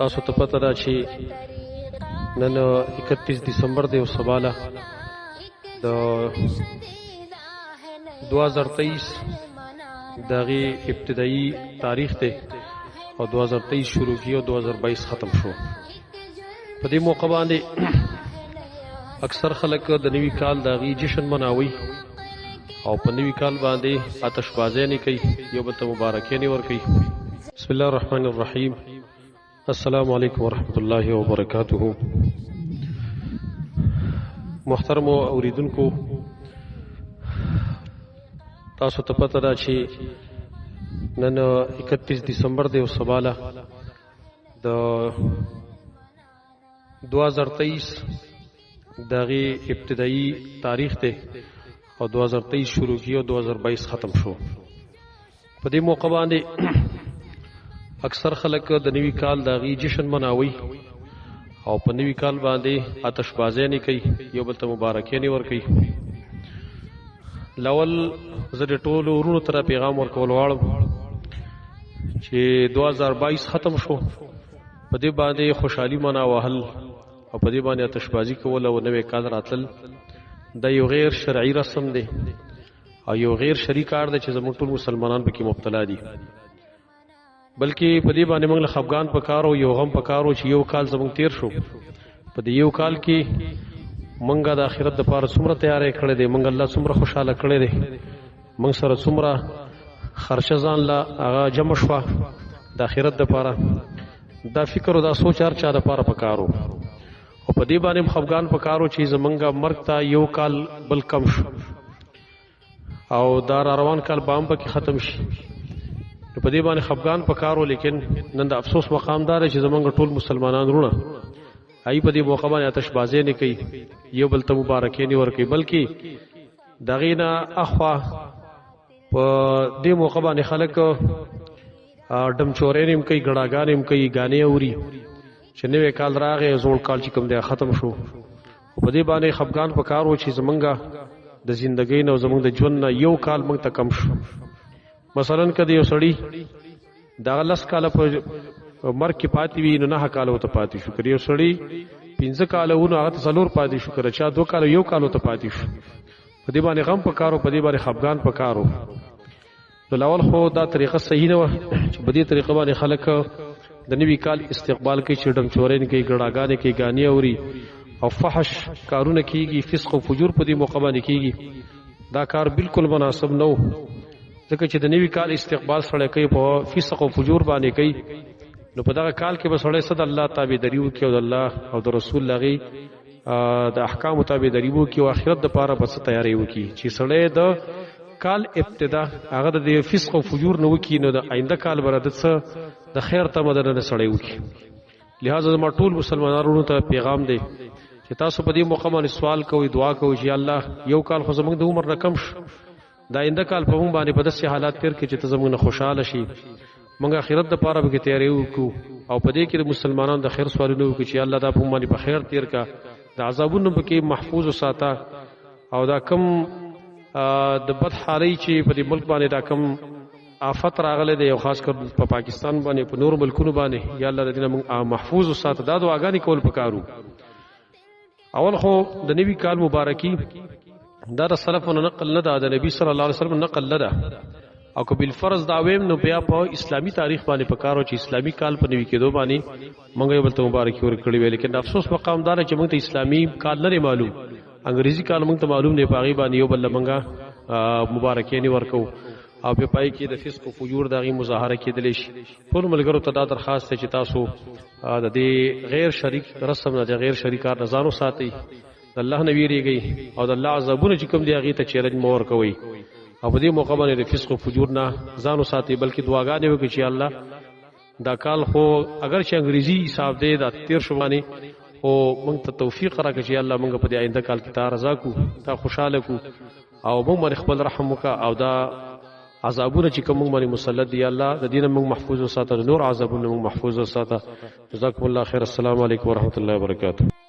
تاسو ته پته ده چې نن 31 دسمبر دی او سباله د 2023 دغه ابتدایي تاریخ دی او 2023 شروع کی او 2022 ختم شو. په دې موقع باندې اکثر خلک د نوي کال دغه جشن مناوي او په نوي کال باندې آتشبازي نه کوي، یو بل ته مبارکي نه ور کوي. بسم الله الرحمن الرحیم. السلام علیکم ورحمۃ اللہ وبرکاتہ. محترم اوریدونکو، تاسو ته پته ده چې نن 31 دسمبر دی او سباله د 2023 دغه ابتدایي تاریخ دی او 2023 شروع کی او 2022 ختم شو. په دې موقع باندې اکثر خلک د نوي کال دغه جشن مناوي او په نوي کال باندې آتشبازي نه کوي، یو بل ته مبارکي نه ور کوي. لول زه د ټولو ورونو ته پیغام ورکول غواړم چې 2022 ختم شو، په دې باندې خوشحالي مناوهل او په دې باندې آتشبازي کول او نوې کال راتل دا یو غیر شرعي رسم دی او یو غیر شرعي کار دی چې زموږ ټول مسلمانان پکې مبتلا دي. بلکې په دې باندې موږ له خفګان پکارو، یو غم پکارو چې یو کال زموږ تیر شو. په دې یو کال کې موږ د آخرت لپاره څومره تیارې کړې دي، موږ الله څومره خوشاله کړې دي، موږ سره څومره خرچه ځان لا هغه جمع شوه د آخرت لپاره. دا فکر او دا سوچ هر چا لپاره پکارو او په دې باندې خفګان پکارو چې زمونږ مرګ ته یو کال بل کم شو او دا روان کال بام پکې ختم شي. په دې باندې خفګان پکارو، لیکن نن د افسوس مقام دار چې زمونږ ټول مسلمانان رونه ای په دې موقع باندې آتشبازي نه کوي، یو بل ته مبارکي نه ور کوي، بلکې دغه نه اخوا په دې موقع باندې خلک ډم چورې نیم کوي، ګړاګان نیم کوي، غانې اوري چې نوې کال راغی، زوړ کال چې کوم دی ختم شو. په دې باندې خفګان پکارو چې زمونږ د ژوندۍ نه او زمونږ د ژوند نه یو کال موږ ته کم شو. مثلا کدی یو سړی دا لس کاله په مرګ کې پاتې وي نو 9 کاله ته پاتې شو، کړي یو سړی 15 کاله ونه هغه څلور پاتې شو، کړي چا 2 کاله یو کاله ته پاتې شو. په دې باندې غم پکارو، په دې باندې خفګان پکارو. نو لاول خو دا طریقه صحیح نه و چې په دې طریقه باندې خلک د نوي کال استقبال کوي، چې ډم چورین کوي، ګړاګانې کوي، غانې اوري او فحش کارونه کیږي، فسق او فجور په دې موقع باندې کیږي. دا کار بالکل مناسب نه و، ځکه چې د نوي کال استقبال سره کوي په فسق او فجور باندې کوي. نو په دغه کال کې به سړی صد الله تابعداري وکړي او د الله او د رسول لغي د احکام تابعداري وکړي او آخرت د پاره بس تیاری وکړي چې سړی د کال ابتدا هغه د فسق او فجور نه وکړي، نو د آینده کال برادت څه د خیر تمدن نه سړی وکړي. لہذا ما ټول مسلمانانو ته پیغام دی چې تاسو په دې موقع باندې سوال کوئ، دعا کوئ چې الله یو کال خو زموږ د عمر نه کم شي، دا آینده کال په موږ باندې په داسې حالات تیر کې چې ته زموږ نه خوشاله شي، موږ آخرت د پاره به تیاری وکړو او په دې کې د مسلمانانو د خیر سوالونه وکړو چې الله دا په موږ باندې په خیر تیر کا، د عذابونو پکې محفوظ وساته او دا کم د بد حالي چې په دې ملک باندې دا کم آفت راغله دی او خاص کر په پاکستان باندې په نور ملکونو باندې یا الله دې موږ محفوظ وساته. دا دعاګانې کول پکارو. اول خو د نبی کال مبارکي دا د سلفونو نقل نه ده، د نبی صلی الله علیه وسلم نقل نه ده او که بالفرض دا ویم نو بیا په اسلامی تاریخ باندې پکارو چې اسلامی کال په نوي کېدو باندې موږ یو بل ته مبارکي ورکړي وي. لیکن افسوس مقام دار چې موږ ته اسلامی کال نه معلوم، انګریزي کال موږ ته معلوم نه، پاغي باندې یو بل موږ مبارکي نه ورکو او په پای کې د فسق او فجور دغه مظاهره کېدلی شي. ټول ملګرو ته دا درخواست دی چې تاسو د دې غیر شریک رسم نه، د غیر شریک کار نه ځان وساتئ، د الله نه ویریږئ او د الله عذابونه چې کوم دی هغه ته چیلنج مور کوئ او په دې موقع باندې د فسق او فجور نه ځان وساتئ، بلکې دعاګانې وکړئ چې الله دا کال خو اگر چې انګریزي حساب دی دا تیر شو باندې او موږ ته توفیق راکړي چې الله موږ په دې آینده کال کې تا رضا کو، تا خوشاله کو او موږ باندې خپل رحم وکړه او دا عذابونه چې کوم موږ باندې مسلط دی الله د دین موږ محفوظ وساته، نور عذابونه موږ محفوظ وساته. جزاکم الله خیر. السلام علیکم ورحمۃ اللہ وبرکاتہ.